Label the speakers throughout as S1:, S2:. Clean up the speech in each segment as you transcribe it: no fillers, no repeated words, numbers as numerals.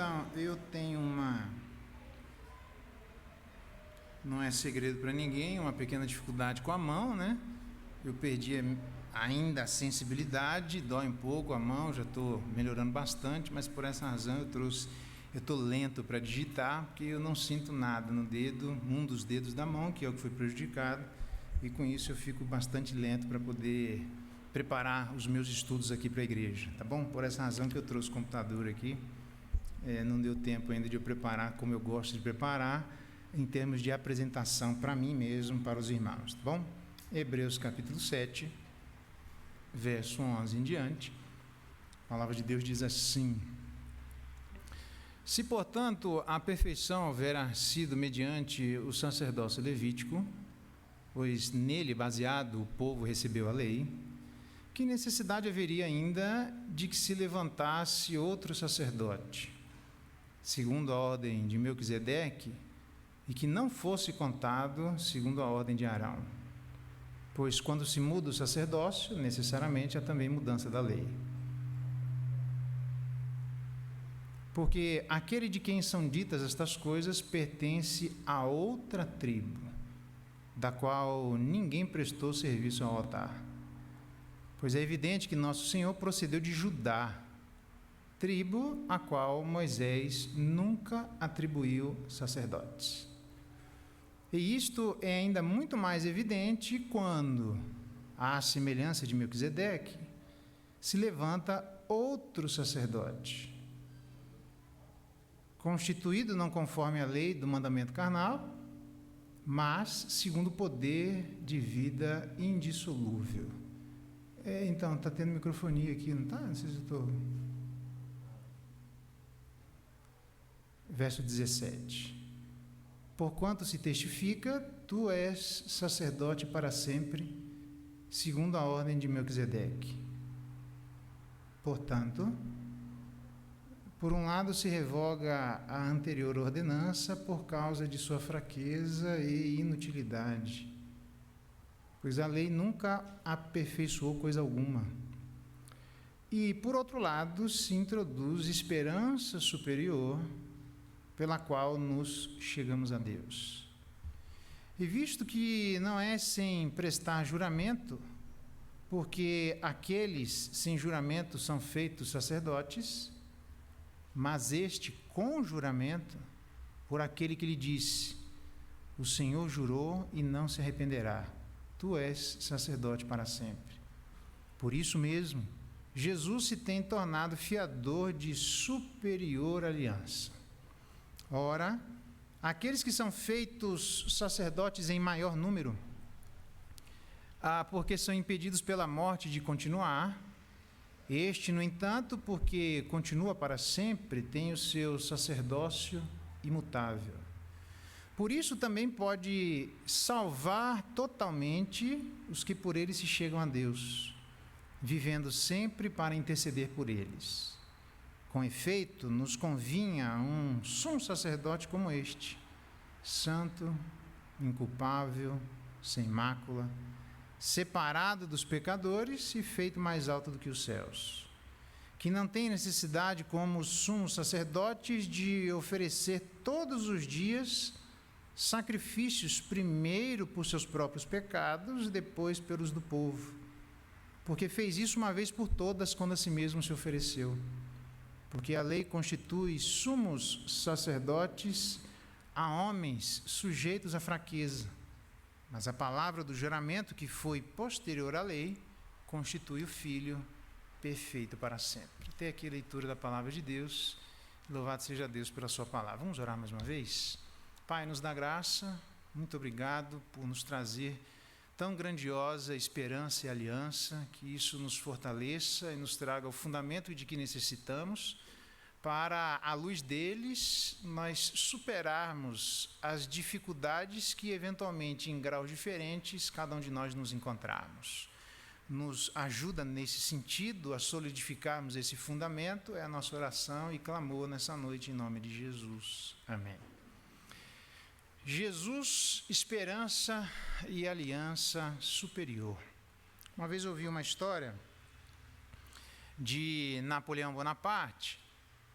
S1: Então, eu tenho não é segredo para ninguém, uma pequena dificuldade com a mão, né? Eu perdi ainda a sensibilidade, dói um pouco a mão, já estou melhorando bastante, mas por essa razão eu estou lento para digitar, porque eu não sinto nada no dedo, um dos dedos da mão, que é o que foi prejudicado, e com isso eu fico bastante lento para poder preparar os meus estudos aqui para a igreja, tá bom? Por essa razão que eu trouxe o computador aqui, não deu tempo ainda de eu preparar como eu gosto de preparar, em termos de apresentação para mim mesmo, para os irmãos, tá bom? Hebreus capítulo 7, verso 11 em diante, a palavra de Deus diz assim: se, portanto, a perfeição houver sido mediante o sacerdócio levítico, pois nele baseado o povo recebeu a lei, que necessidade haveria ainda de que se levantasse outro sacerdote, segundo a ordem de Melquisedeque, e que não fosse contado segundo a ordem de Arão? Pois quando se muda o sacerdócio, necessariamente há também mudança da lei. Porque aquele de quem são ditas estas coisas pertence a outra tribo, da qual ninguém prestou serviço ao altar. Pois é evidente que nosso Senhor procedeu de Judá, tribo a qual Moisés nunca atribuiu sacerdotes. E isto é ainda muito mais evidente quando, à semelhança de Melquisedeque, se levanta outro sacerdote, constituído não conforme a lei do mandamento carnal, mas segundo o poder de vida indissolúvel. Então, está tendo microfonia aqui, não está? Não sei se eu estou... Verso 17. Porquanto se testifica, tu és sacerdote para sempre, segundo a ordem de Melquisedeque. Portanto, por um lado se revoga a anterior ordenança por causa de sua fraqueza e inutilidade, pois a lei nunca aperfeiçoou coisa alguma. E, por outro lado, se introduz esperança superior, pela qual nos chegamos a Deus. E visto que não é sem prestar juramento, porque aqueles sem juramento são feitos sacerdotes, mas este com juramento, por aquele que lhe disse: o Senhor jurou e não se arrependerá, tu és sacerdote para sempre. Por isso mesmo, Jesus se tem tornado fiador de superior aliança. Ora, aqueles que são feitos sacerdotes em maior número, porque são impedidos pela morte de continuar, este, no entanto, porque continua para sempre, tem o seu sacerdócio imutável. Por isso também pode salvar totalmente os que por ele se chegam a Deus, vivendo sempre para interceder por eles. Com efeito, nos convinha um sumo sacerdote como este, santo, inculpável, sem mácula, separado dos pecadores e feito mais alto do que os céus, que não tem necessidade, como os sumos sacerdotes, de oferecer todos os dias sacrifícios, primeiro por seus próprios pecados, depois pelos do povo, porque fez isso uma vez por todas quando a si mesmo se ofereceu. Porque a lei constitui sumos sacerdotes a homens sujeitos à fraqueza, mas a palavra do juramento, que foi posterior à lei, constitui o Filho perfeito para sempre. Até aqui a leitura da palavra de Deus. Louvado seja Deus pela sua palavra. Vamos orar mais uma vez? Pai, nos dá graça, muito obrigado por nos trazer tão grandiosa esperança e aliança, que isso nos fortaleça e nos traga o fundamento de que necessitamos, para, à luz deles, nós superarmos as dificuldades que, eventualmente, em graus diferentes, cada um de nós nos encontrarmos. Nos ajuda nesse sentido a solidificarmos esse fundamento, é a nossa oração e clamor nessa noite, em nome de Jesus. Amém. Jesus, esperança e aliança superior. Uma vez ouvi uma história de Napoleão Bonaparte,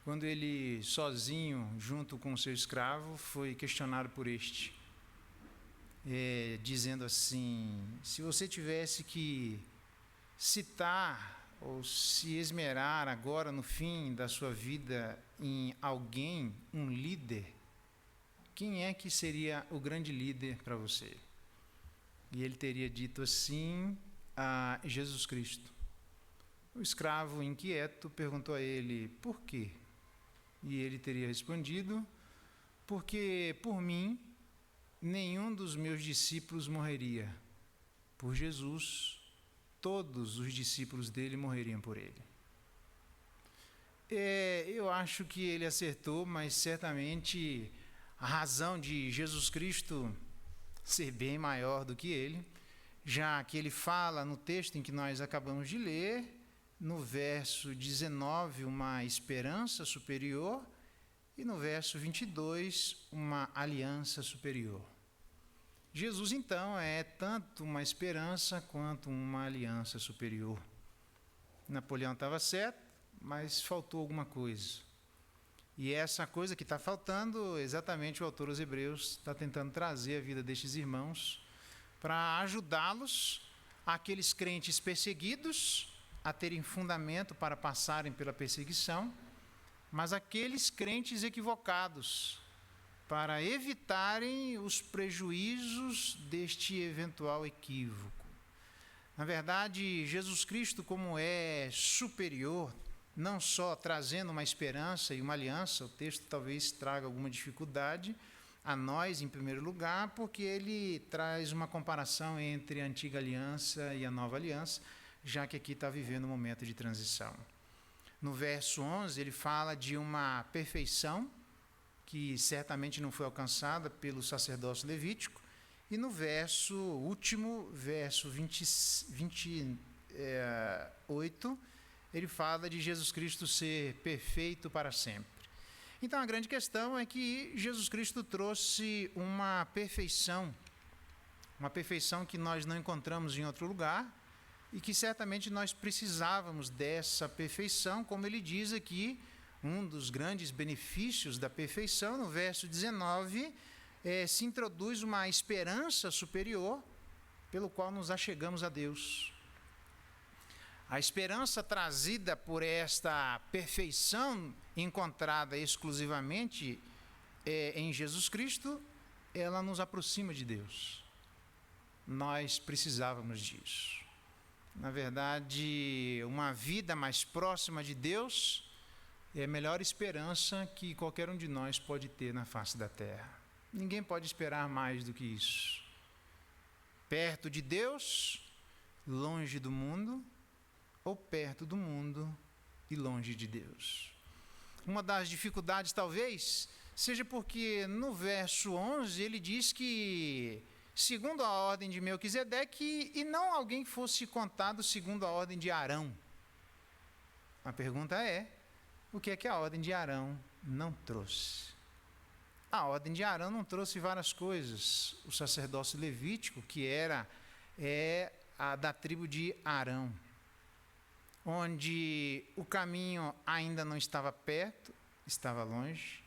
S1: quando ele, sozinho, junto com o seu escravo, foi questionado por este, dizendo assim: se você tivesse que citar ou se esmerar agora no fim da sua vida em alguém, um líder, quem é que seria o grande líder para você? E ele teria dito assim: a Jesus Cristo. O escravo inquieto perguntou a ele: por quê? E ele teria respondido: porque por mim nenhum dos meus discípulos morreria. Por Jesus, todos os discípulos dele morreriam por ele. Eu acho que ele acertou, mas certamente a razão de Jesus Cristo ser bem maior do que ele, já que ele fala no texto em que nós acabamos de ler, no verso 19, uma esperança superior, e no verso 22, uma aliança superior. Jesus, então, é tanto uma esperança quanto uma aliança superior. Napoleão estava certo, mas faltou alguma coisa. E essa coisa que está faltando, exatamente o autor aos Hebreus está tentando trazer à vida destes irmãos para ajudá-los, aqueles crentes perseguidos, a terem fundamento para passarem pela perseguição, mas aqueles crentes equivocados, para evitarem os prejuízos deste eventual equívoco. Na verdade, Jesus Cristo, como é superior, não só trazendo uma esperança e uma aliança, o texto talvez traga alguma dificuldade a nós, em primeiro lugar, porque ele traz uma comparação entre a antiga aliança e a nova aliança, já que aqui está vivendo um momento de transição. No verso 11, ele fala de uma perfeição que certamente não foi alcançada pelo sacerdócio levítico, e no verso último, verso 28, ele fala de Jesus Cristo ser perfeito para sempre. Então a grande questão é que Jesus Cristo trouxe uma perfeição que nós não encontramos em outro lugar, e que certamente nós precisávamos dessa perfeição, como ele diz aqui. Um dos grandes benefícios da perfeição, no verso 19, se introduz uma esperança superior pelo qual nos achegamos a Deus. A esperança trazida por esta perfeição encontrada exclusivamente em Jesus Cristo, ela nos aproxima de Deus. Nós precisávamos disso. Na verdade, uma vida mais próxima de Deus é a melhor esperança que qualquer um de nós pode ter na face da terra. Ninguém pode esperar mais do que isso. Perto de Deus, longe do mundo, ou perto do mundo e longe de Deus. Uma das dificuldades, talvez, seja porque no verso 11 ele diz que, segundo a ordem de Melquisedeque, e não alguém fosse contado segundo a ordem de Arão. A pergunta é: o que é que a ordem de Arão não trouxe? A ordem de Arão não trouxe várias coisas. O sacerdócio levítico, que é a da tribo de Arão, onde o caminho ainda não estava perto, estava longe.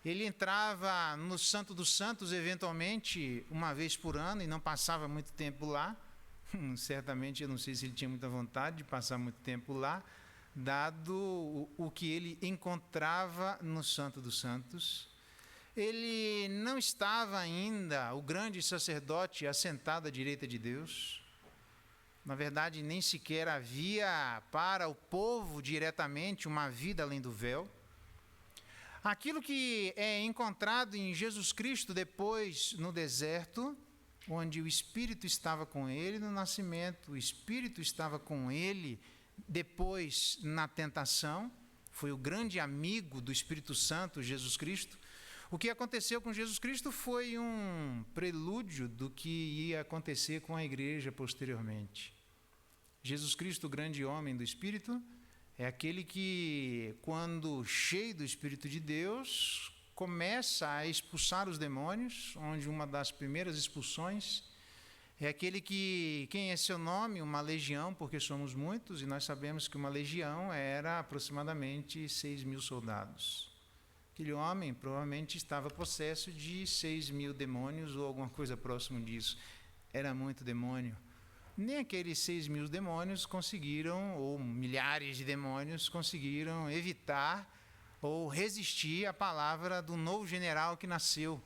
S1: Ele entrava no Santo dos Santos, eventualmente, uma vez por ano, e não passava muito tempo lá. Certamente, eu não sei se ele tinha muita vontade de passar muito tempo lá, dado o que ele encontrava no Santo dos Santos. Ele não estava ainda, o grande sacerdote, assentado à direita de Deus. Na verdade, nem sequer havia para o povo diretamente uma vida além do véu. Aquilo que é encontrado em Jesus Cristo depois no deserto, onde o Espírito estava com ele no nascimento, o Espírito estava com ele depois na tentação, foi o grande amigo do Espírito Santo, Jesus Cristo. O que aconteceu com Jesus Cristo foi um prelúdio do que ia acontecer com a igreja posteriormente. Jesus Cristo, o grande homem do Espírito, é aquele que, quando cheio do Espírito de Deus, começa a expulsar os demônios, onde uma das primeiras expulsões É aquele que, quem é seu nome? Uma legião, porque somos muitos, e nós sabemos que uma legião era aproximadamente 6.000 soldados. Aquele homem provavelmente estava possesso de 6.000 demônios ou alguma coisa próximo disso. Era muito demônio. Nem aqueles 6.000 demônios conseguiram, ou milhares de demônios, conseguiram evitar ou resistir à palavra do novo general que nasceu.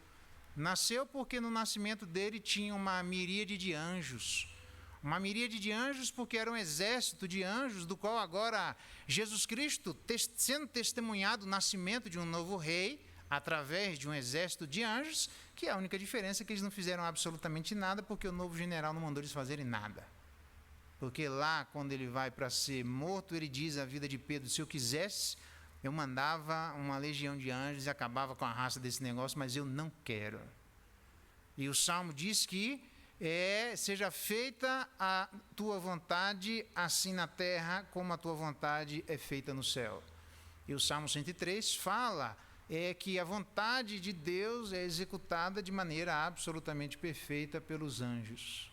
S1: Nasceu porque no nascimento dele tinha uma miríade de anjos. Uma miríade de anjos porque era um exército de anjos, do qual agora Jesus Cristo, sendo testemunhado o nascimento de um novo rei, através de um exército de anjos, que a única diferença é que eles não fizeram absolutamente nada, porque o novo general não mandou eles fazerem nada. Porque lá, quando ele vai para ser morto, ele diz à vida de Pedro: se eu quisesse, eu mandava uma legião de anjos e acabava com a raça desse negócio, mas eu não quero. E o Salmo diz que seja feita a tua vontade, assim na terra, como a tua vontade é feita no céu. E o Salmo 103 fala que a vontade de Deus é executada de maneira absolutamente perfeita pelos anjos.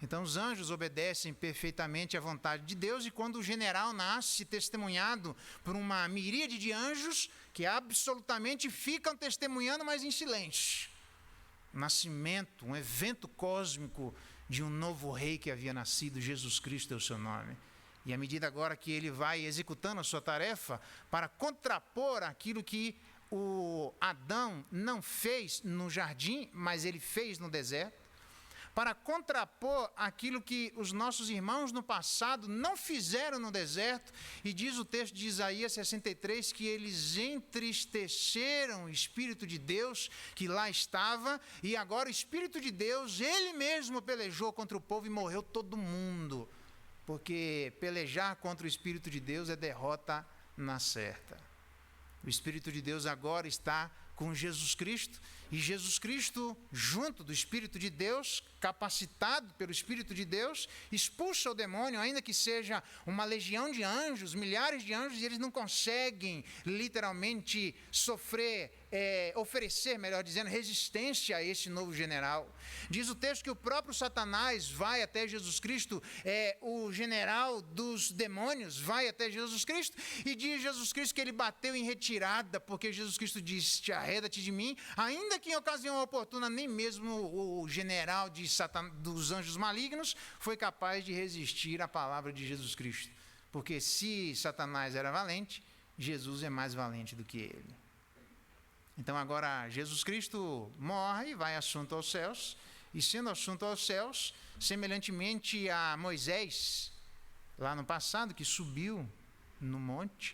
S1: Então os anjos obedecem perfeitamente à vontade de Deus, e quando o general nasce testemunhado por uma miríade de anjos que absolutamente ficam testemunhando, mas em silêncio. Nascimento, um evento cósmico de um novo rei que havia nascido, Jesus Cristo é o seu nome. E à medida agora que ele vai executando a sua tarefa para contrapor aquilo que o Adão não fez no jardim, mas ele fez no deserto, para contrapor aquilo que os nossos irmãos no passado não fizeram no deserto, e diz o texto de Isaías 63 que eles entristeceram o Espírito de Deus que lá estava, e agora o Espírito de Deus, ele mesmo pelejou contra o povo e morreu todo mundo, porque pelejar contra o Espírito de Deus é derrota na certa. O Espírito de Deus agora está com Jesus Cristo, e Jesus Cristo, junto do Espírito de Deus, capacitado pelo Espírito de Deus, expulsa o demônio, ainda que seja uma legião de anjos, milhares de anjos, e eles não conseguem literalmente oferecer, melhor dizendo, resistência a esse novo general. Diz o texto que o próprio Satanás vai até Jesus Cristo, o general dos demônios vai até Jesus Cristo, e diz Jesus Cristo que ele bateu em retirada, porque Jesus Cristo disse: arreda-te de mim, ainda que em ocasião oportuna nem mesmo o general dos anjos malignos foi capaz de resistir à palavra de Jesus Cristo, porque se Satanás era valente, Jesus é mais valente do que ele. Então agora Jesus Cristo morre e vai assunto aos céus, e sendo assunto aos céus, semelhantemente a Moisés, lá no passado, que subiu no monte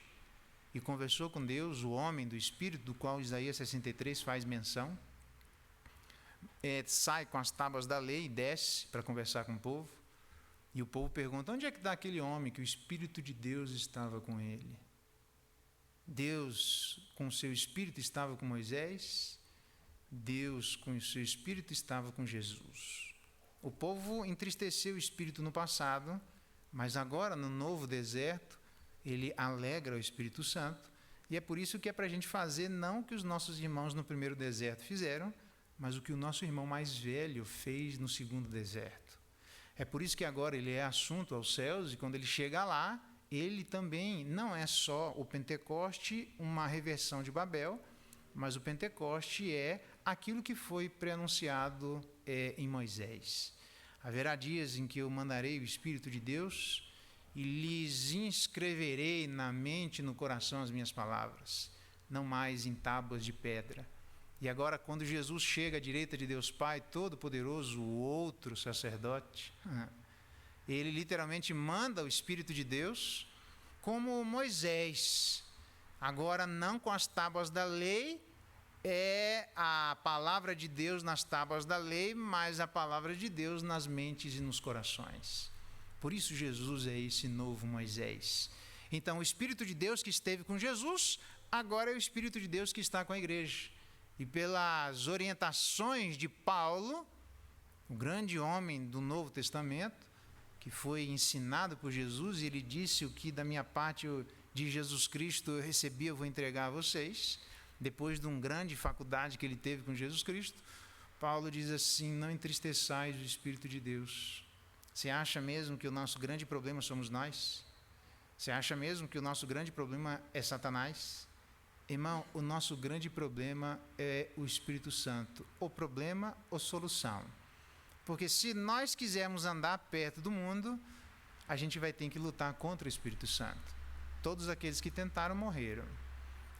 S1: e conversou com Deus, o homem do Espírito, do qual Isaías 63 faz menção, sai com as tábuas da lei e desce para conversar com o povo, e o povo pergunta: onde é que está aquele homem que o Espírito de Deus estava com ele? Deus com o seu Espírito estava com Moisés, Deus com o seu Espírito estava com Jesus. O povo entristeceu o Espírito no passado, mas agora no novo deserto ele alegra o Espírito Santo, e é por isso que é para a gente fazer não o que os nossos irmãos no primeiro deserto fizeram, mas o que o nosso irmão mais velho fez no segundo deserto. É por isso que agora ele é assunto aos céus, e quando ele chega lá, ele também não é só o Pentecoste, uma reversão de Babel, mas o Pentecoste é aquilo que foi preanunciado em Moisés. Haverá dias em que eu mandarei o Espírito de Deus e lhes inscreverei na mente e no coração as minhas palavras, não mais em tábuas de pedra. E agora, quando Jesus chega à direita de Deus Pai Todo-Poderoso, o outro sacerdote, ele literalmente manda o Espírito de Deus, como Moisés, agora não com as tábuas da lei, a palavra de Deus nas tábuas da lei, mas a palavra de Deus nas mentes e nos corações. Por isso Jesus é esse novo Moisés. Então o Espírito de Deus que esteve com Jesus, agora é o Espírito de Deus que está com a igreja. E pelas orientações de Paulo, o grande homem do Novo Testamento, que foi ensinado por Jesus, e ele disse: o que da minha parte de Jesus Cristo eu recebi, eu vou entregar a vocês. Depois de uma grande faculdade que ele teve com Jesus Cristo, Paulo diz assim: não entristeçais o Espírito de Deus. Você acha mesmo que o nosso grande problema somos nós? Você acha mesmo que o nosso grande problema é Satanás? Irmão, o nosso grande problema é o Espírito Santo. O problema ou solução? Porque se nós quisermos andar perto do mundo, a gente vai ter que lutar contra o Espírito Santo. Todos aqueles que tentaram morreram.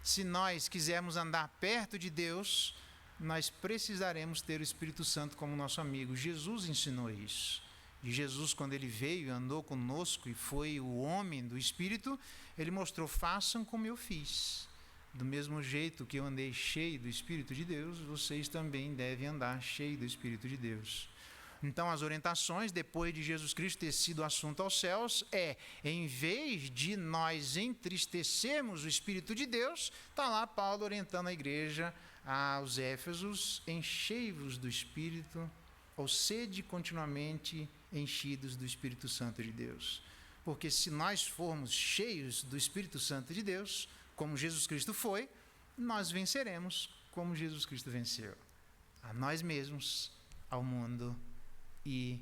S1: Se nós quisermos andar perto de Deus, nós precisaremos ter o Espírito Santo como nosso amigo. Jesus ensinou isso. E Jesus, quando ele veio e andou conosco e foi o homem do Espírito, ele mostrou: façam como eu fiz. Do mesmo jeito que eu andei cheio do Espírito de Deus, vocês também devem andar cheio do Espírito de Deus. Então, as orientações, depois de Jesus Cristo ter sido assunto aos céus, em vez de nós entristecermos o Espírito de Deus, está lá Paulo orientando a igreja, aos Éfesos: enchei-vos do Espírito, ou sede continuamente enchidos do Espírito Santo de Deus. Porque se nós formos cheios do Espírito Santo de Deus, como Jesus Cristo foi, nós venceremos como Jesus Cristo venceu. A nós mesmos, ao mundo e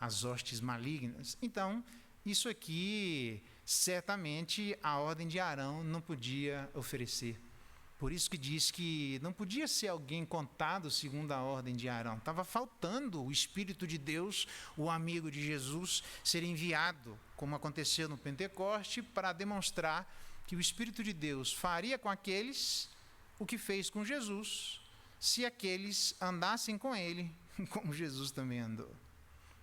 S1: as hostes malignas. Então, isso aqui, certamente, a ordem de Arão não podia oferecer. Por isso que diz que não podia ser alguém contado segundo a ordem de Arão. Estava faltando o Espírito de Deus, o amigo de Jesus, ser enviado, como aconteceu no Pentecoste, para demonstrar que o Espírito de Deus faria com aqueles o que fez com Jesus, se aqueles andassem com ele, como Jesus também andou.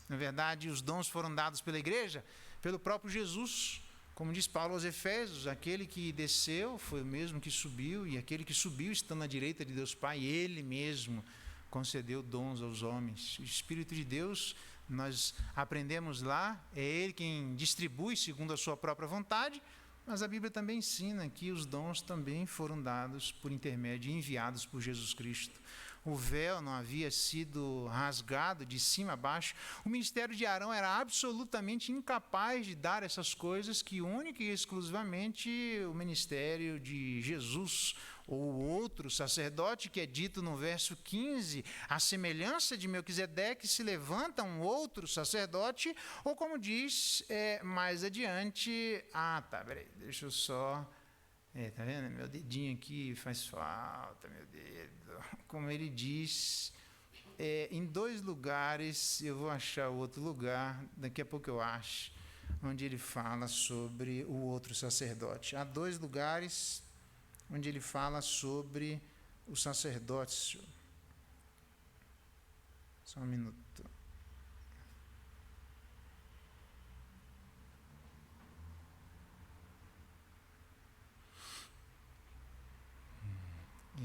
S1: Na verdade, os dons foram dados pela igreja, pelo próprio Jesus. Como diz Paulo aos Efésios: aquele que desceu foi o mesmo que subiu, e aquele que subiu está na direita de Deus Pai, ele mesmo concedeu dons aos homens. O Espírito de Deus, nós aprendemos lá, é ele quem distribui segundo a sua própria vontade, mas a Bíblia também ensina que os dons também foram dados por intermédio e enviados por Jesus Cristo. O véu não havia sido rasgado de cima a baixo. O ministério de Arão era absolutamente incapaz de dar essas coisas que única e exclusivamente o ministério de Jesus, ou outro sacerdote, que é dito no verso 15, à semelhança de Melquisedeque se levanta um outro sacerdote, ou como diz mais adiante, peraí, deixa eu só... tá vendo? Meu dedinho aqui faz falta, meu dedo. Como ele diz, em 2 lugares, eu vou achar outro lugar, daqui a pouco eu acho, onde ele fala sobre o outro sacerdote. Há 2 lugares onde ele fala sobre o sacerdócio. Só um minuto.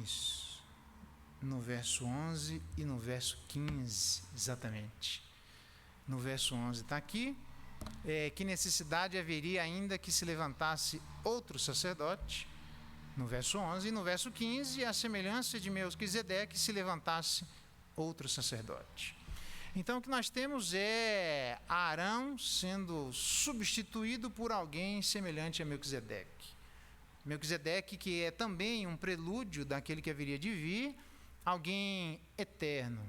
S1: Isso. No verso 11 e no verso 15, exatamente. No verso 11 está aqui, que necessidade haveria ainda que se levantasse outro sacerdote, no verso 11, e no verso 15, a semelhança de Melquisedeque, se levantasse outro sacerdote. Então, o que nós temos é Arão sendo substituído por alguém semelhante a Melquisedeque. Melquisedeque, que é também um prelúdio daquele que haveria de vir, alguém eterno,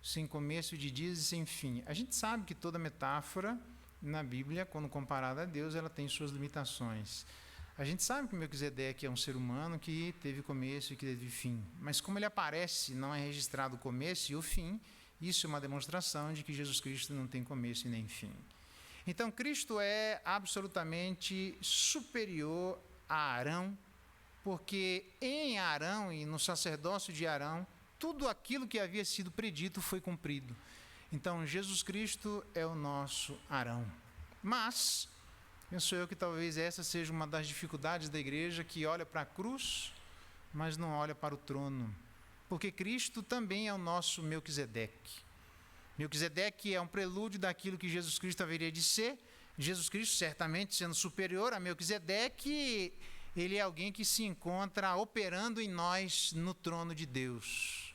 S1: sem começo de dias e sem fim. A gente sabe que toda metáfora na Bíblia, quando comparada a Deus, ela tem suas limitações. A gente sabe que Melquisedeque é um ser humano que teve começo e que teve fim. Mas como ele aparece, não é registrado o começo e o fim, isso é uma demonstração de que Jesus Cristo não tem começo e nem fim. Então, Cristo é absolutamente superior a Arão, porque em Arão e no sacerdócio de Arão, tudo aquilo que havia sido predito foi cumprido. Então, Jesus Cristo é o nosso Arão. Mas, penso eu que talvez essa seja uma das dificuldades da igreja, que olha para a cruz, mas não olha para o trono. Porque Cristo também é o nosso Melquisedeque. Melquisedeque é um prelúdio daquilo que Jesus Cristo haveria de ser. Jesus Cristo, certamente sendo superior a Melquisedeque, ele é alguém que se encontra operando em nós no trono de Deus.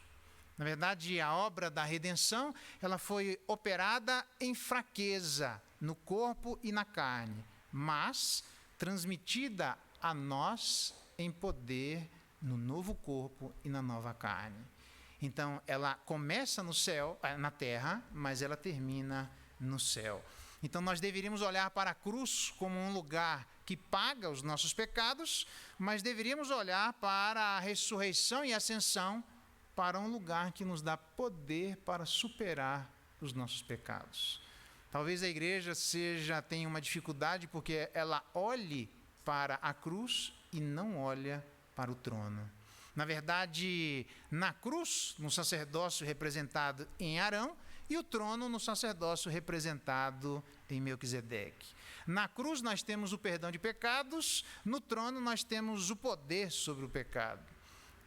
S1: Na verdade, a obra da redenção, ela foi operada em fraqueza, no corpo e na carne, mas transmitida a nós em poder no novo corpo e na nova carne. Então, ela começa no céu, na terra, mas ela termina no céu. Então, nós deveríamos olhar para a cruz como um lugar que paga os nossos pecados, mas deveríamos olhar para a ressurreição e ascensão para um lugar que nos dá poder para superar os nossos pecados. Talvez a igreja tenha uma dificuldade porque ela olhe para a cruz e não olha para o trono. Na verdade, na cruz, no sacerdócio representado em Arão, e o trono no sacerdócio representado em Melquisedeque. Na cruz nós temos o perdão de pecados, no trono nós temos o poder sobre o pecado.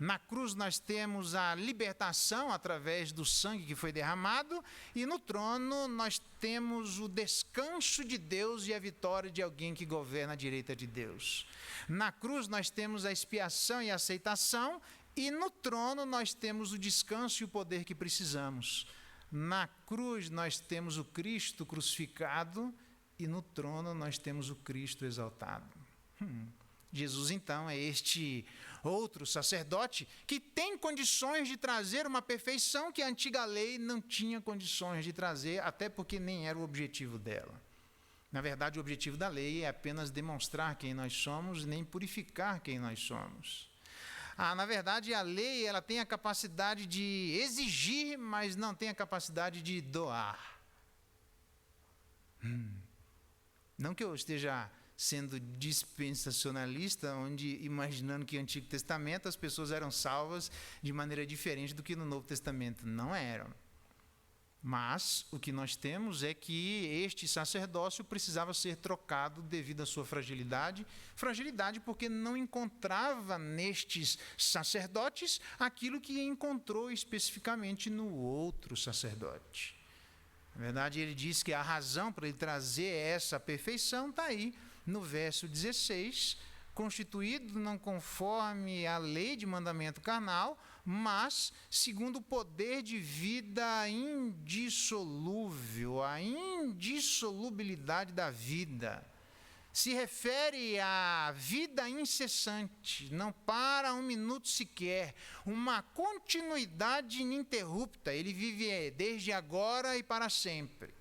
S1: Na cruz nós temos a libertação através do sangue que foi derramado, e no trono nós temos o descanso de Deus e a vitória de alguém que governa à direita de Deus. Na cruz nós temos a expiação e a aceitação, e no trono nós temos o descanso e o poder que precisamos. Na cruz nós temos o Cristo crucificado, e no trono nós temos o Cristo exaltado. Jesus, então, é este outro sacerdote que tem condições de trazer uma perfeição que a antiga lei não tinha condições de trazer, até porque nem era o objetivo dela. Na verdade, o objetivo da lei é apenas demonstrar quem nós somos, nem purificar quem nós somos. Na verdade, a lei ela tem a capacidade de exigir, mas não tem a capacidade de doar. Não que eu esteja sendo dispensacionalista, onde imaginando que no Antigo Testamento as pessoas eram salvas de maneira diferente do que no Novo Testamento. Não eram. Mas o que nós temos é que este sacerdócio precisava ser trocado devido à sua fragilidade. Fragilidade porque não encontrava nestes sacerdotes aquilo que encontrou especificamente no outro sacerdote. Na verdade, ele diz que a razão para ele trazer essa perfeição está aí no verso 16, constituído não conforme a lei de mandamento carnal, mas segundo o poder de vida indissolúvel, a indissolubilidade da vida. Se refere à vida incessante, não para um minuto sequer, uma continuidade ininterrupta. Ele vive desde agora e para sempre.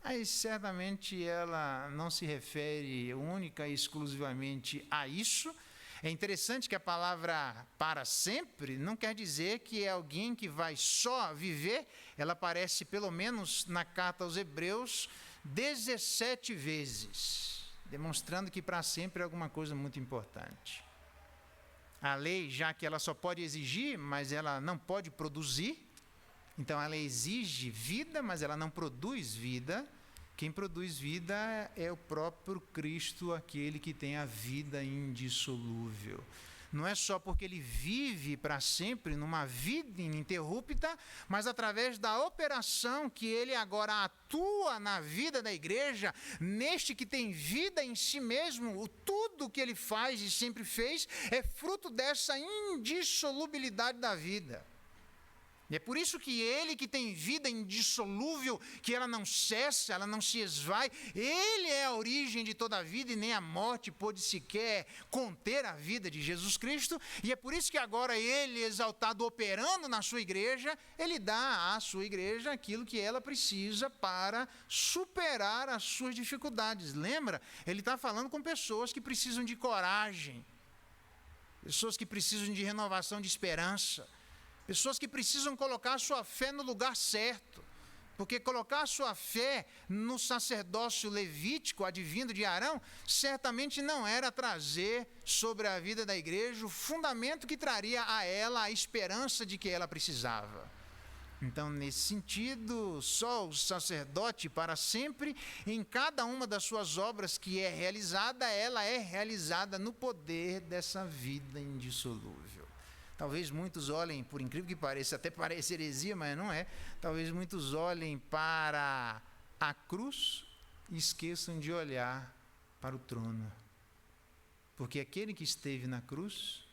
S1: Aí certamente ela não se refere única e exclusivamente a isso. É interessante que a palavra para sempre não quer dizer que é alguém que vai só viver. Ela aparece pelo menos na carta aos Hebreus 17 vezes, demonstrando que para sempre é alguma coisa muito importante. A lei, já que ela só pode exigir, mas ela não pode produzir, então ela exige vida, mas ela não produz vida. Quem produz vida é o próprio Cristo, aquele que tem a vida indissolúvel. Não é só porque ele vive para sempre numa vida ininterrupta, mas através da operação que ele agora atua na vida da igreja, neste que tem vida em si mesmo, tudo que ele faz e sempre fez é fruto dessa indissolubilidade da vida. E é por isso que ele que tem vida indissolúvel, que ela não cessa, ela não se esvai, ele é a origem de toda a vida e nem a morte pôde sequer conter a vida de Jesus Cristo. E é por isso que agora ele, exaltado, operando na sua igreja, ele dá à sua igreja aquilo que ela precisa para superar as suas dificuldades. Lembra? Ele está falando com pessoas que precisam de coragem, pessoas que precisam de renovação de esperança, pessoas que precisam colocar a sua fé no lugar certo, porque colocar a sua fé no sacerdócio levítico, advindo de Arão, certamente não era trazer sobre a vida da igreja o fundamento que traria a ela a esperança de que ela precisava. Então, nesse sentido, só o sacerdote para sempre, em cada uma das suas obras que é realizada, ela é realizada no poder dessa vida indissolúvel. Talvez muitos olhem, por incrível que pareça, até parece heresia, mas não é. Talvez muitos olhem para a cruz e esqueçam de olhar para o trono. Porque aquele que esteve na cruz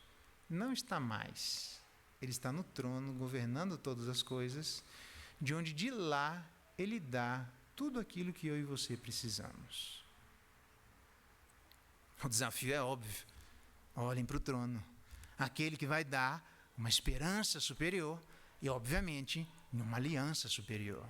S1: não está mais. Ele está no trono, governando todas as coisas, de onde de lá ele dá tudo aquilo que eu e você precisamos. O desafio é óbvio. Olhem para o trono. Aquele que vai dar uma esperança superior, e, obviamente, em uma aliança superior.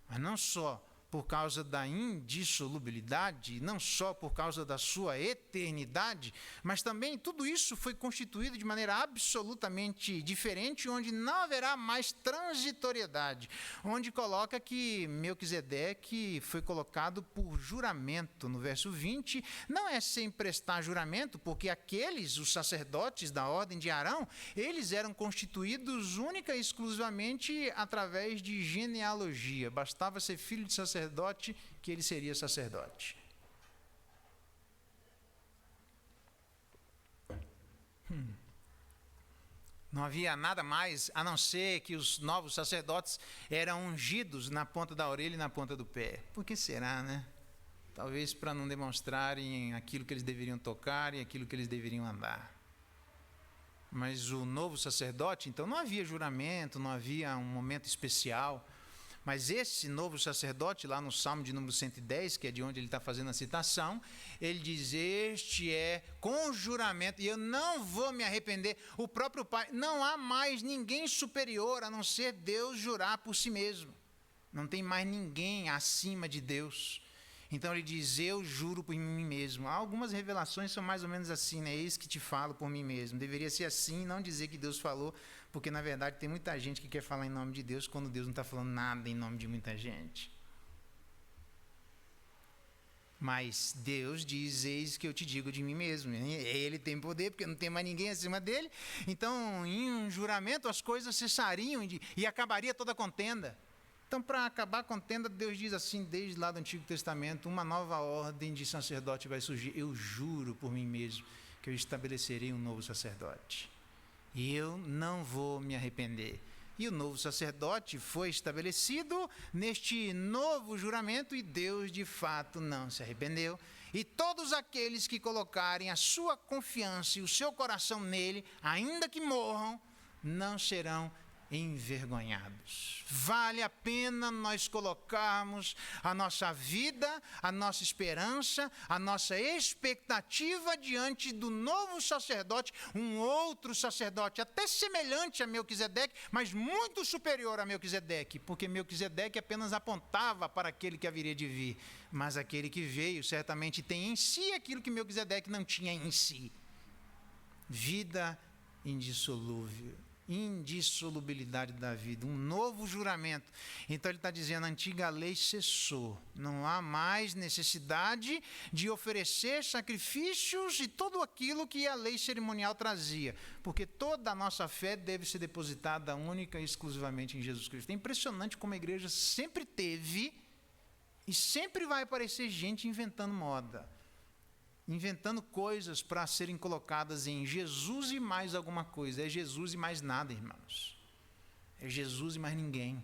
S1: Mas não só por causa da indissolubilidade, não só por causa da sua eternidade, mas também tudo isso foi constituído de maneira absolutamente diferente, onde não haverá mais transitoriedade, onde coloca que Melquisedeque foi colocado por juramento, no verso 20, não é sem prestar juramento, porque aqueles, os sacerdotes da ordem de Arão, eles eram constituídos única e exclusivamente através de genealogia, bastava ser filho de sacerdote que ele seria sacerdote. Não havia nada mais a não ser que os novos sacerdotes eram ungidos na ponta da orelha e na ponta do pé. Por que será, né? Talvez para não demonstrarem aquilo que eles deveriam tocar e aquilo que eles deveriam andar. Mas o novo sacerdote, então não havia juramento, não havia um momento especial. Mas esse novo sacerdote, lá no Salmo de número 110, que é de onde ele está fazendo a citação, ele diz, este é com juramento, e eu não vou me arrepender. O próprio Pai, não há mais ninguém superior a não ser Deus jurar por si mesmo. Não tem mais ninguém acima de Deus. Então ele diz, eu juro por mim mesmo. Há algumas revelações são mais ou menos assim, né? Eis que te falo por mim mesmo. Deveria ser assim, não dizer que Deus falou, porque na verdade tem muita gente que quer falar em nome de Deus, quando Deus não está falando nada em nome de muita gente. Mas Deus diz, eis que eu te digo de mim mesmo. Ele tem poder, porque não tem mais ninguém acima dele. Então, em um juramento, as coisas cessariam e acabaria toda a contenda. Então, para acabar a contenda, Deus diz assim, desde lá do Antigo Testamento, uma nova ordem de sacerdote vai surgir. Eu juro por mim mesmo que eu estabelecerei um novo sacerdote. E eu não vou me arrepender. E o novo sacerdote foi estabelecido neste novo juramento e Deus, de fato, não se arrependeu. E todos aqueles que colocarem a sua confiança e o seu coração nele, ainda que morram, não serão envergonhados. Vale a pena nós colocarmos a nossa vida, a nossa esperança, a nossa expectativa diante do novo sacerdote, um outro sacerdote até semelhante a Melquisedeque, mas muito superior a Melquisedeque, porque Melquisedeque apenas apontava para aquele que haveria de vir, mas aquele que veio certamente tem em si aquilo que Melquisedeque não tinha em si: vida indissolúvel, indissolubilidade da vida, um novo juramento. Então ele está dizendo, a antiga lei cessou, não há mais necessidade de oferecer sacrifícios e tudo aquilo que a lei cerimonial trazia, porque toda a nossa fé deve ser depositada única e exclusivamente em Jesus Cristo. É impressionante como a igreja sempre teve e sempre vai aparecer gente inventando moda, inventando coisas para serem colocadas em Jesus e mais alguma coisa. É Jesus e mais nada, irmãos. É Jesus e mais ninguém.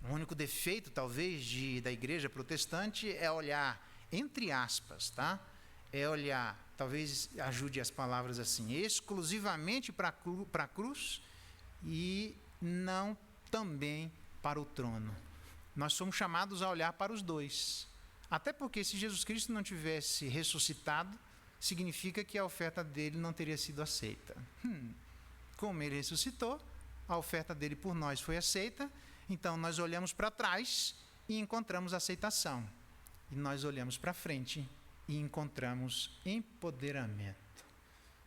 S1: O único defeito, talvez, da igreja protestante é olhar, entre aspas, tá? É olhar, talvez ajude as palavras assim, exclusivamente para a cruz e não também para o trono. Nós somos chamados a olhar para os dois. Até porque se Jesus Cristo não tivesse ressuscitado, significa que a oferta dele não teria sido aceita. Como ele ressuscitou, a oferta dele por nós foi aceita, então nós olhamos para trás e encontramos aceitação. E nós olhamos para frente e encontramos empoderamento.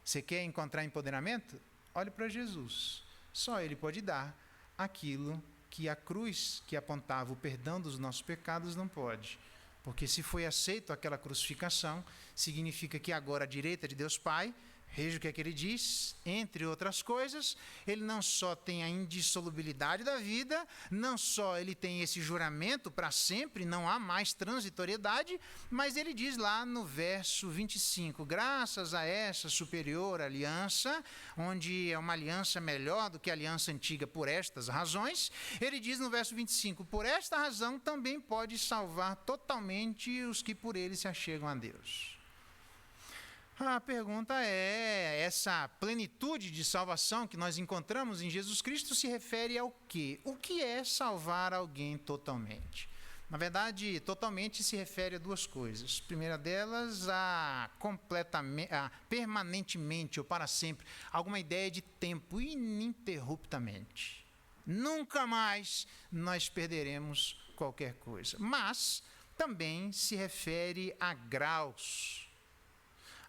S1: Você quer encontrar empoderamento? Olhe para Jesus. Só ele pode dar aquilo que a cruz, que apontava o perdão dos nossos pecados, não pode. Porque se foi aceito aquela crucificação, significa que agora à direita de Deus Pai, veja o que é que ele diz, entre outras coisas, ele não só tem a indissolubilidade da vida, não só ele tem esse juramento para sempre, não há mais transitoriedade, mas ele diz lá no verso 25, graças a essa superior aliança, onde é uma aliança melhor do que a aliança antiga por estas razões, ele diz no verso 25, por esta razão também pode salvar totalmente os que por ele se achegam a Deus. A pergunta é, essa plenitude de salvação que nós encontramos em Jesus Cristo se refere ao quê? O que é salvar alguém totalmente? Na verdade, totalmente se refere a duas coisas. A primeira delas, a permanentemente ou para sempre, alguma ideia de tempo, ininterruptamente. Nunca mais nós perderemos qualquer coisa. Mas também se refere a graus.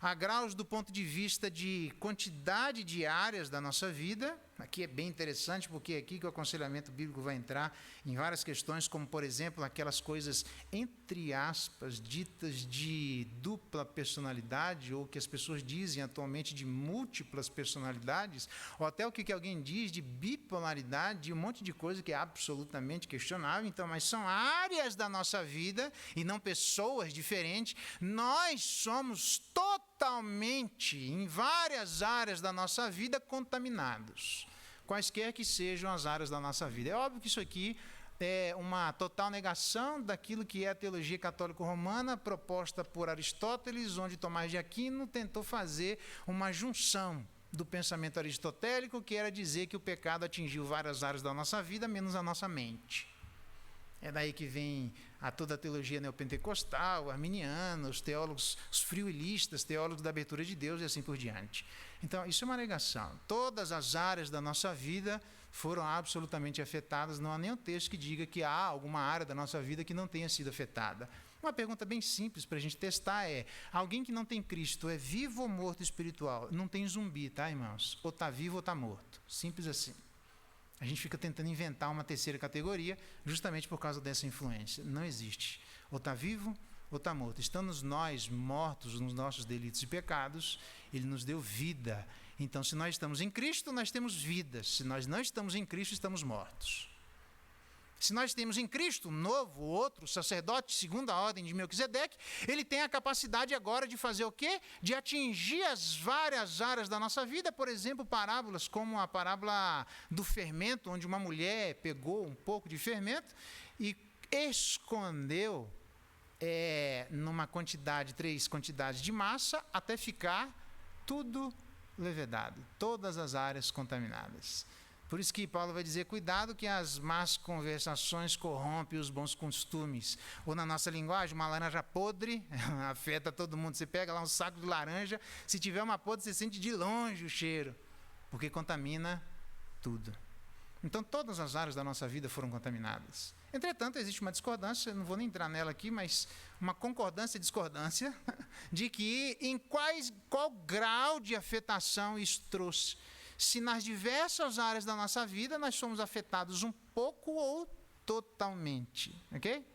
S1: A graus do ponto de vista de quantidade de áreas da nossa vida. Aqui é bem interessante, porque é aqui que o aconselhamento bíblico vai entrar em várias questões, como, por exemplo, aquelas coisas, entre aspas, ditas de dupla personalidade, ou que as pessoas dizem atualmente de múltiplas personalidades, ou até o que alguém diz de bipolaridade, um monte de coisa que é absolutamente questionável. Então, mas são áreas da nossa vida e não pessoas diferentes. Nós somos totalmente, em várias áreas da nossa vida, contaminados. Quaisquer que sejam as áreas da nossa vida. É óbvio que isso aqui é uma total negação daquilo que é a teologia católico-romana proposta por Aristóteles, onde Tomás de Aquino tentou fazer uma junção do pensamento aristotélico, que era dizer que o pecado atingiu várias áreas da nossa vida, menos a nossa mente. É daí que vem toda a teologia neopentecostal, arminiana, os teólogos, os frioilistas, teólogos da abertura de Deus e assim por diante. Então, isso é uma negação. Todas as áreas da nossa vida foram absolutamente afetadas. Não há nenhum texto que diga que há alguma área da nossa vida que não tenha sido afetada. Uma pergunta bem simples para a gente testar é: alguém que não tem Cristo é vivo ou morto espiritual? Não tem zumbi, tá, irmãos? Ou está vivo ou está morto. Simples assim. A gente fica tentando inventar uma terceira categoria justamente por causa dessa influência. Não existe. Ou está vivo ou está morto. Estamos nós mortos nos nossos delitos e pecados, Ele nos deu vida. Então, se nós estamos em Cristo, nós temos vida. Se nós não estamos em Cristo, estamos mortos. Se nós temos em Cristo um novo, outro sacerdote, segundo a ordem de Melquisedeque, ele tem a capacidade agora de fazer o quê? De atingir as várias áreas da nossa vida. Por exemplo, parábolas como a parábola do fermento, onde uma mulher pegou um pouco de fermento e escondeu numa quantidade, 3 quantidades de massa, até ficar tudo levedado, todas as áreas contaminadas. Por isso que Paulo vai dizer: cuidado que as más conversações corrompem os bons costumes. Ou na nossa linguagem, uma laranja podre afeta todo mundo. Você pega lá um saco de laranja, se tiver uma podre, você sente de longe o cheiro, porque contamina tudo. Então, todas as áreas da nossa vida foram contaminadas. Entretanto, existe uma discordância, não vou nem entrar nela aqui, mas uma concordância e discordância de que em qual grau de afetação isso trouxe. Se nas diversas áreas da nossa vida nós somos afetados um pouco ou totalmente, ok?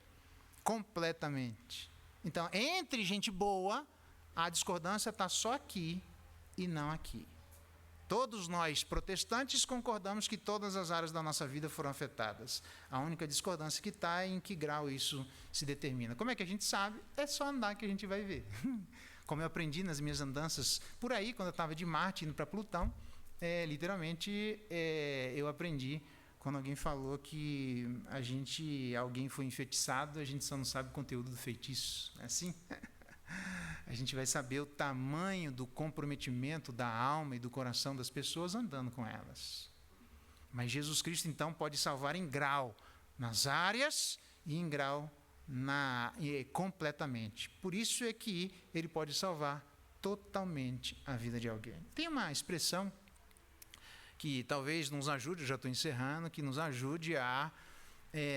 S1: Completamente. Então, entre gente boa, a discordância está só aqui e não aqui. Todos nós, protestantes, concordamos que todas as áreas da nossa vida foram afetadas. A única discordância que está é em que grau isso se determina. Como é que a gente sabe? É só andar que a gente vai ver. Como eu aprendi nas minhas andanças por aí, quando eu estava de Marte indo para Plutão, literalmente eu aprendi quando alguém falou que alguém foi enfeitiçado, a gente só não sabe o conteúdo do feitiço. É assim? A gente vai saber o tamanho do comprometimento da alma e do coração das pessoas andando com elas. Mas Jesus Cristo, então, pode salvar em grau nas áreas e em grau completamente. Por isso é que Ele pode salvar totalmente a vida de alguém. Tem uma expressão que talvez nos ajude, eu já estou encerrando, que nos ajude a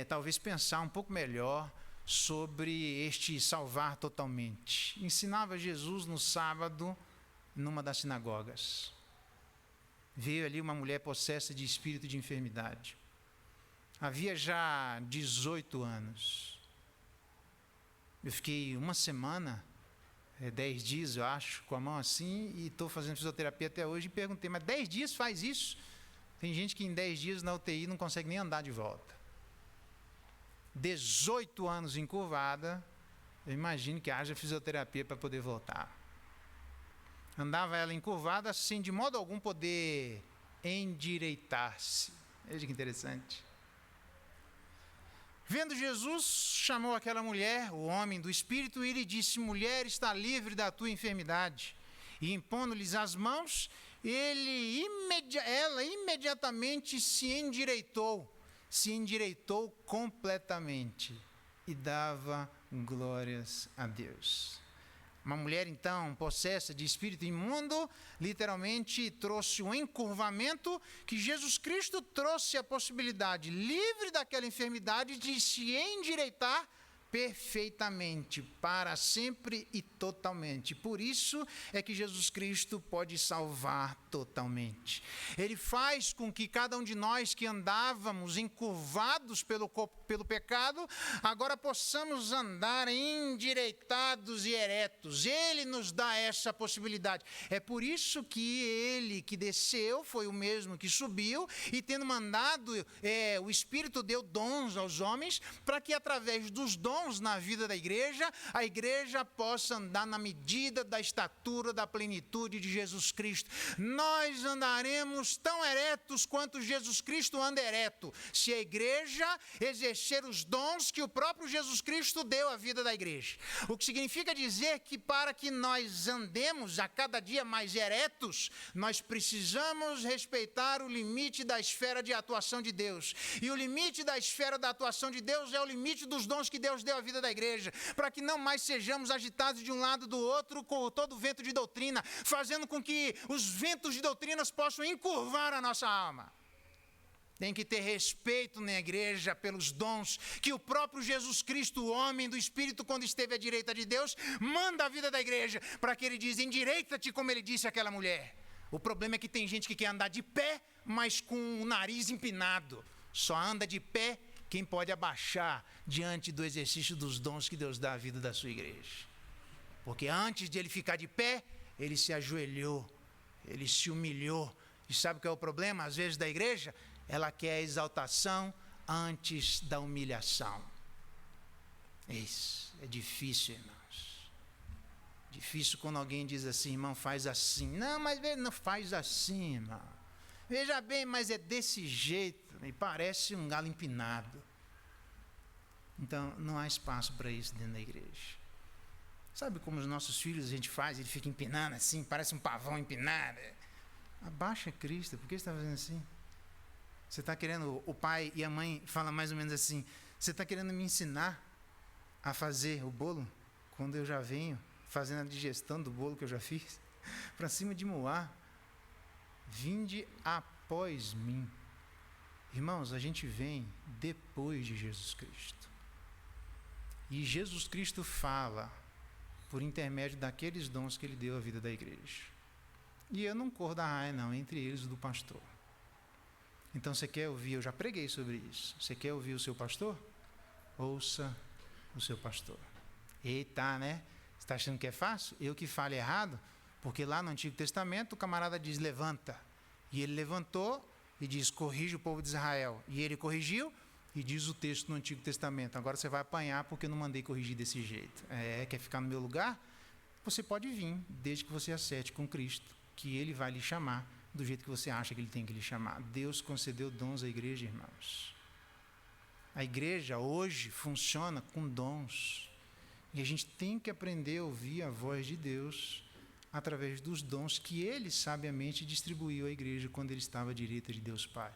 S1: talvez pensar um pouco melhor sobre este salvar totalmente. Ensinava Jesus no sábado, numa das sinagogas. Veio ali uma mulher possessa de espírito de enfermidade. Havia já 18 anos. Eu fiquei uma semana, 10 dias, eu acho, com a mão assim, e estou fazendo fisioterapia até hoje, e perguntei: mas 10 dias faz isso? Tem gente que em 10 dias na UTI não consegue nem andar de volta. 18 anos encurvada, eu imagino que haja fisioterapia para poder voltar. Andava ela encurvada sem de modo algum poder endireitar-se. Veja que interessante. Vendo Jesus, chamou aquela mulher, o homem do espírito, e lhe disse: mulher, está livre da tua enfermidade. E impondo-lhes as mãos, ela imediatamente se endireitou completamente e dava glórias a Deus. Uma mulher, então, possessa de espírito imundo, literalmente trouxe um encurvamento que Jesus Cristo trouxe a possibilidade, livre daquela enfermidade, de se endireitar perfeitamente, para sempre e totalmente. Por isso é que Jesus Cristo pode salvar totalmente. Ele faz com que cada um de nós que andávamos encurvados pelo pecado, agora possamos andar endireitados e eretos. Ele nos dá essa possibilidade. É por isso que ele que desceu foi o mesmo que subiu, e tendo mandado, o Espírito deu dons aos homens, para que através dos dons na vida da igreja, a igreja possa andar na medida da estatura da plenitude de Jesus Cristo. Nós andaremos tão eretos quanto Jesus Cristo anda ereto, se a igreja exercer os dons que o próprio Jesus Cristo deu à vida da igreja. O que significa dizer que para que nós andemos a cada dia mais eretos, nós precisamos respeitar o limite da esfera de atuação de Deus. E o limite da esfera da atuação de Deus é o limite dos dons que Deus deu à vida da igreja, para que não mais sejamos agitados de um lado do outro com todo o vento de doutrina, fazendo com que os ventos de doutrinas possam encurvar a nossa alma. Tem que ter respeito na igreja pelos dons que o próprio Jesus Cristo, o homem do Espírito, quando esteve à direita de Deus, manda à vida da igreja, para que ele diz: endireita-te, como ele disse àquela mulher. O problema é que tem gente que quer andar de pé, mas com o nariz empinado. Só anda de pé quem pode abaixar diante do exercício dos dons que Deus dá à vida da sua igreja. Porque antes de ele ficar de pé, ele se ajoelhou, ele se humilhou. E sabe qual é o problema, às vezes, da igreja? Ela quer a exaltação antes da humilhação. Isso é difícil, irmãos. Difícil quando alguém diz assim: irmão, faz assim. Não, mas não faz assim, irmão. Veja bem, mas é desse jeito. E parece um galo empinado. Então, não há espaço para isso dentro da igreja. Sabe como os nossos filhos a gente faz? Ele fica empinando assim, parece um pavão empinado. Abaixa Cristo, por que você está fazendo assim? Você está querendo, o pai e a mãe falam mais ou menos assim: você está querendo me ensinar a fazer o bolo, quando eu já venho fazendo a digestão do bolo que eu já fiz? Para cima de Moá, vinde após mim. Irmãos, a gente vem depois de Jesus Cristo. E Jesus Cristo fala por intermédio daqueles dons que ele deu à vida da igreja. E eu não corro da raia, não, entre eles o do pastor. Então, você quer ouvir? Eu já preguei sobre isso. Você quer ouvir o seu pastor? Ouça o seu pastor. Eita, né? Você está achando que é fácil? Eu que falo errado? Porque lá no Antigo Testamento o camarada diz: levanta. E ele levantou e diz: corrige o povo de Israel. E ele corrigiu, e diz o texto no Antigo Testamento: agora você vai apanhar porque eu não mandei corrigir desse jeito. Quer ficar no meu lugar? Você pode vir, desde que você acerte com Cristo, que ele vai lhe chamar do jeito que você acha que ele tem que lhe chamar. Deus concedeu dons à igreja, irmãos. A igreja hoje funciona com dons. E a gente tem que aprender a ouvir a voz de Deus através dos dons que ele sabiamente distribuiu à igreja quando ele estava à direita de Deus Pai.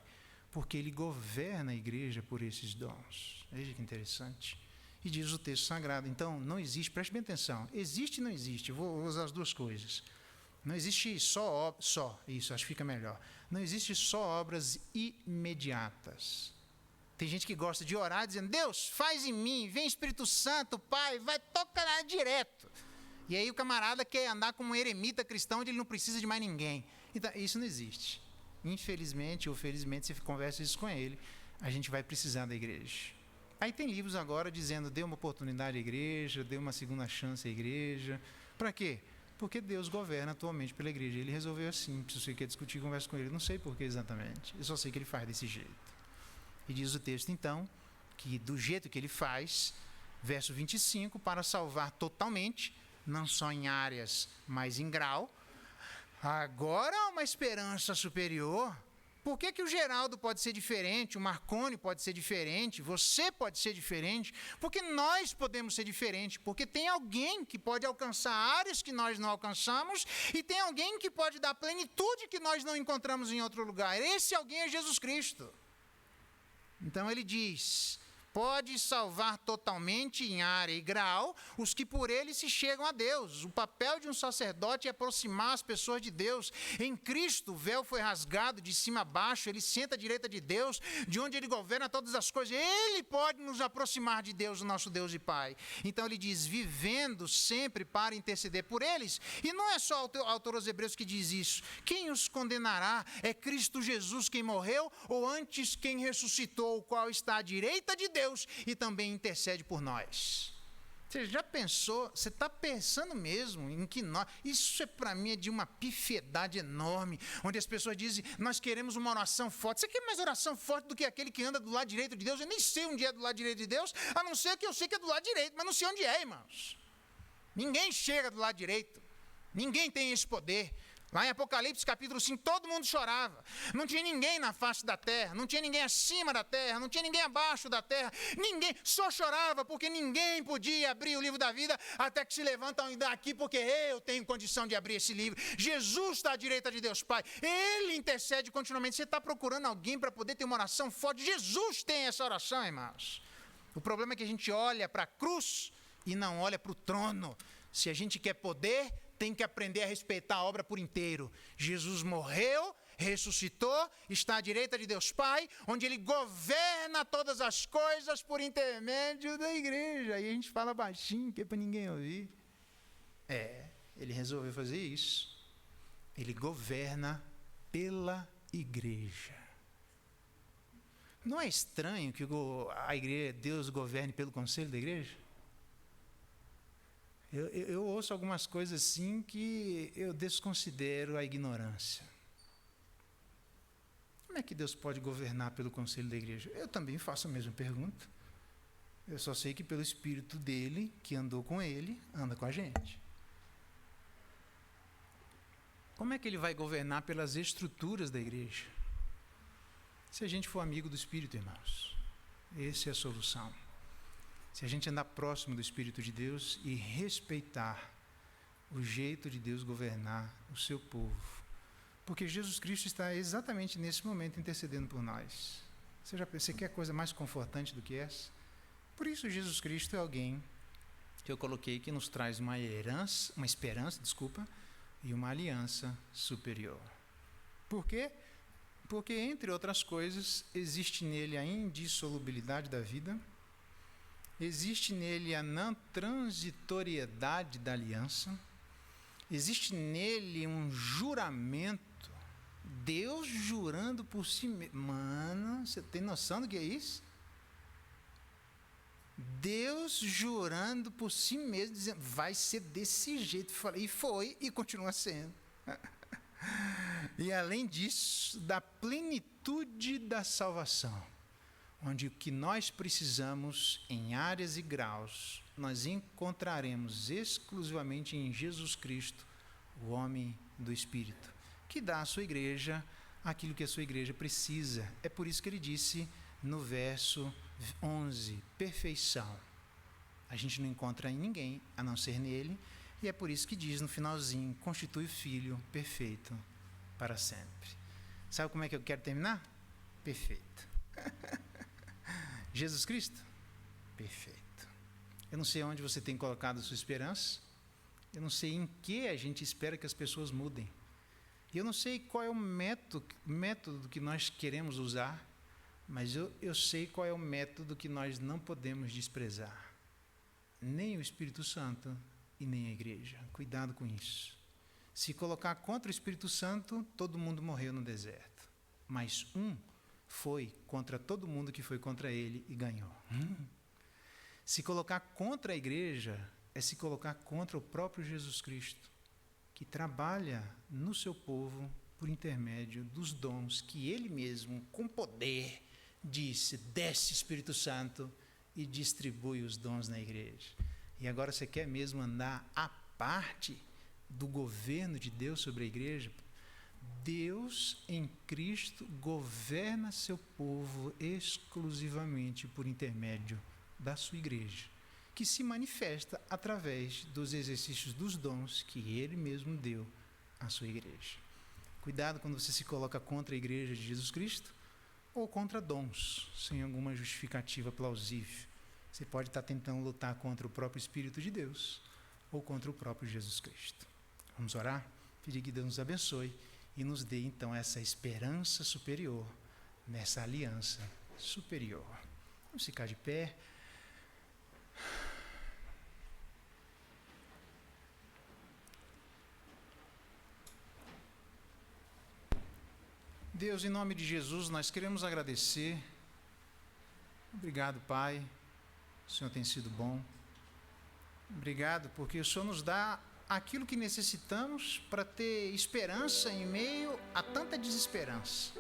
S1: Porque ele governa a igreja por esses dons. Veja que interessante. E diz o texto sagrado. Então, não existe, preste bem atenção, existe e não existe. Eu vou usar as duas coisas. Não existe isso, acho que fica melhor. Não existe só obras imediatas. Tem gente que gosta de orar dizendo: Deus, faz em mim, vem Espírito Santo, Pai, vai tocar direto. E aí o camarada quer andar como um eremita cristão onde ele não precisa de mais ninguém. Então, isso não existe. Infelizmente ou felizmente, se você conversa isso com ele, a gente vai precisar da igreja. Aí tem livros agora dizendo: dê uma oportunidade à igreja, dê uma segunda chance à igreja. Para quê? Porque Deus governa atualmente pela igreja. Ele resolveu assim. Se você quer discutir, conversa com ele. Não sei por que exatamente. Eu só sei que ele faz desse jeito. E diz o texto, então, que do jeito que ele faz, verso 25, para salvar totalmente, não só em áreas, mas em grau, agora há uma esperança superior. Por que o Geraldo pode ser diferente, o Marconi pode ser diferente, você pode ser diferente? Porque nós podemos ser diferentes, porque tem alguém que pode alcançar áreas que nós não alcançamos e tem alguém que pode dar plenitude que nós não encontramos em outro lugar. Esse alguém é Jesus Cristo. Então ele diz: pode salvar totalmente em área e grau os que por ele se chegam a Deus. O papel de um sacerdote é aproximar as pessoas de Deus. Em Cristo, o véu foi rasgado de cima a baixo, ele senta à direita de Deus, de onde ele governa todas as coisas. Ele pode nos aproximar de Deus, o nosso Deus e Pai. Então ele diz, vivendo sempre para interceder por eles. E não é só o autor aos Hebreus que diz isso. Quem os condenará? É Cristo Jesus quem morreu, ou antes quem ressuscitou, o qual está à direita de Deus e também intercede por nós. Você já pensou, você está pensando mesmo em que nós... Isso para mim é de uma pifiedade enorme, onde as pessoas dizem, nós queremos uma oração forte. Você quer mais oração forte do que aquele que anda do lado direito de Deus? Eu nem sei onde é do lado direito de Deus, a não ser que eu sei que é do lado direito, mas não sei onde é, irmãos. Ninguém chega do lado direito, ninguém tem esse poder. Lá em Apocalipse capítulo 5, todo mundo chorava. Não tinha ninguém na face da terra, não tinha ninguém acima da terra, não tinha ninguém abaixo da terra. Ninguém, só chorava porque ninguém podia abrir o livro da vida até que se levantam e dá aqui porque eu tenho condição de abrir esse livro. Jesus está à direita de Deus Pai. Ele intercede continuamente. Você está procurando alguém para poder ter uma oração forte. Jesus tem essa oração, irmãos. O problema é que a gente olha para a cruz e não olha para o trono. Se a gente quer poder, tem que aprender a respeitar a obra por inteiro. Jesus morreu, ressuscitou, está à direita de Deus Pai, onde ele governa todas as coisas por intermédio da igreja. Aí a gente fala baixinho, que é para ninguém ouvir. Ele resolveu fazer isso. Ele governa pela igreja. Não é estranho que a igreja, Deus governe pelo conselho da igreja? Eu ouço algumas coisas assim que eu desconsidero a ignorância. Como é que Deus pode governar pelo conselho da igreja? Eu também faço a mesma pergunta. Eu só sei que pelo Espírito dele, que andou com ele, anda com a gente. Como é que ele vai governar pelas estruturas da igreja? Se a gente for amigo do Espírito, irmãos, essa é a solução. Se a gente andar próximo do Espírito de Deus e respeitar o jeito de Deus governar o seu povo. Porque Jesus Cristo está exatamente nesse momento intercedendo por nós. Você quer coisa mais confortante do que essa? Por isso Jesus Cristo é alguém que eu coloquei que nos traz uma esperança, e uma aliança superior. Por quê? Porque, entre outras coisas, existe nele a indissolubilidade da vida, existe nele a não transitoriedade da aliança, existe nele um juramento, Deus jurando por si mesmo. Mano, você tem noção do que é isso? Deus jurando por si mesmo, dizendo, vai ser desse jeito. E foi, e continua sendo. E além disso, da plenitude da salvação, onde o que nós precisamos em áreas e graus, nós encontraremos exclusivamente em Jesus Cristo, o homem do Espírito, que dá à sua igreja aquilo que a sua igreja precisa. É por isso que ele disse no verso 11, perfeição. A gente não encontra em ninguém, a não ser nele, e é por isso que diz no finalzinho, constitui o Filho perfeito para sempre. Sabe como é que eu quero terminar? Perfeito. Jesus Cristo? Perfeito. Eu não sei onde você tem colocado a sua esperança, eu não sei em que a gente espera que as pessoas mudem, e eu não sei qual é o método que nós queremos usar, mas eu sei qual é o método que nós não podemos desprezar. Nem o Espírito Santo e nem a igreja. Cuidado com isso. Se colocar contra o Espírito Santo, todo mundo morreu no deserto. Mas um foi contra todo mundo que foi contra ele e ganhou. Se colocar contra a igreja, é se colocar contra o próprio Jesus Cristo, que trabalha no seu povo por intermédio dos dons que ele mesmo, com poder, disse, desce Espírito Santo e distribui os dons na igreja. E agora você quer mesmo andar à parte do governo de Deus sobre a igreja? Deus em Cristo governa seu povo exclusivamente por intermédio da sua igreja, que se manifesta através dos exercícios dos dons que ele mesmo deu à sua igreja. Cuidado quando você se coloca contra a igreja de Jesus Cristo, ou contra dons, sem alguma justificativa plausível. Você pode estar tentando lutar contra o próprio Espírito de Deus ou contra o próprio Jesus Cristo. Vamos orar? Pedir que Deus nos abençoe e nos dê então essa esperança superior, nessa aliança superior. Vamos ficar de pé. Deus, em nome de Jesus, nós queremos agradecer. Obrigado, Pai. O Senhor tem sido bom. Obrigado, porque o Senhor nos dá aquilo que necessitamos para ter esperança em meio a tanta desesperança.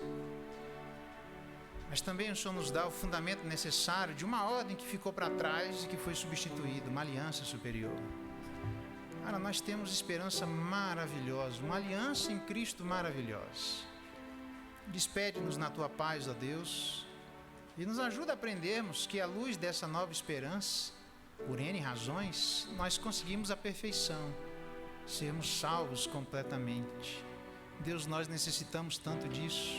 S1: Mas também o Senhor nos dá o fundamento necessário de uma ordem que ficou para trás e que foi substituída, uma aliança superior. Cara, nós temos esperança maravilhosa, uma aliança em Cristo maravilhosa. Despede-nos na Tua paz, ó Deus, e nos ajuda a aprendermos que, à luz dessa nova esperança, por N razões, nós conseguimos a perfeição, sermos salvos completamente. Deus, nós necessitamos tanto disso.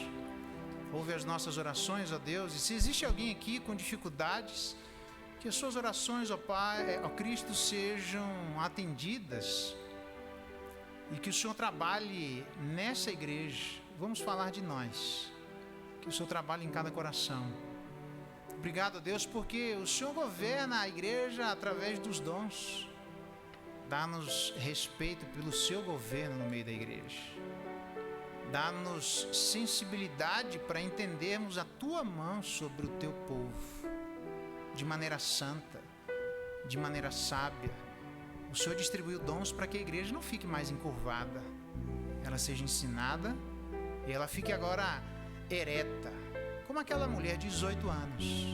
S1: Ouve as nossas orações, ó Deus, e se existe alguém aqui com dificuldades, que as suas orações, ó Pai, ó Cristo, sejam atendidas e que o Senhor trabalhe nessa igreja. Vamos falar de nós, que o Senhor trabalhe em cada coração. Obrigado, Deus, porque o Senhor governa a igreja através dos dons. Dá-nos respeito pelo seu governo no meio da igreja. Dá-nos sensibilidade para entendermos a Tua mão sobre o Teu povo, de maneira santa, de maneira sábia. O Senhor distribuiu dons para que a igreja não fique mais encurvada, ela seja ensinada e ela fique agora ereta, como aquela mulher de 18 anos,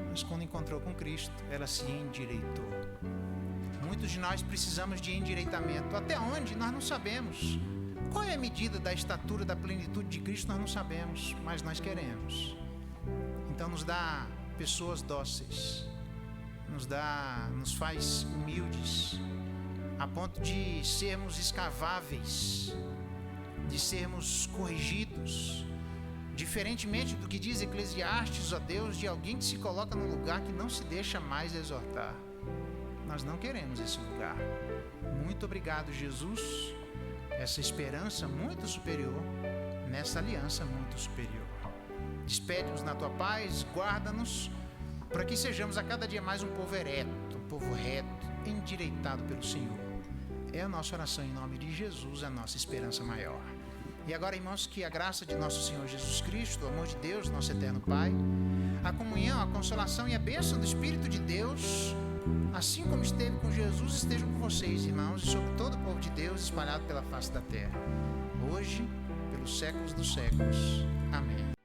S1: mas quando encontrou com Cristo, ela se endireitou. Muitos de nós precisamos de endireitamento, até onde nós não sabemos. Qual é a medida da estatura da plenitude de Cristo? Nós não sabemos, mas nós queremos. Então nos dá pessoas dóceis, nos faz humildes, a ponto de sermos escaváveis, de sermos corrigidos, diferentemente do que diz Eclesiastes, ó Deus, de alguém que se coloca num lugar que não se deixa mais exortar. Nós não queremos esse lugar. Muito obrigado, Jesus, essa esperança muito superior, nessa aliança muito superior. Despede-nos na Tua paz, guarda-nos, para que sejamos a cada dia mais um povo ereto, um povo reto, endireitado pelo Senhor. É a nossa oração em nome de Jesus, a nossa esperança maior. E agora, irmãos, que a graça de nosso Senhor Jesus Cristo, o amor de Deus, nosso eterno Pai, a comunhão, a consolação e a bênção do Espírito de Deus, assim como esteve com Jesus, estejam com vocês, irmãos, e sobre todo o povo de Deus espalhado pela face da terra, hoje, pelos séculos dos séculos. Amém.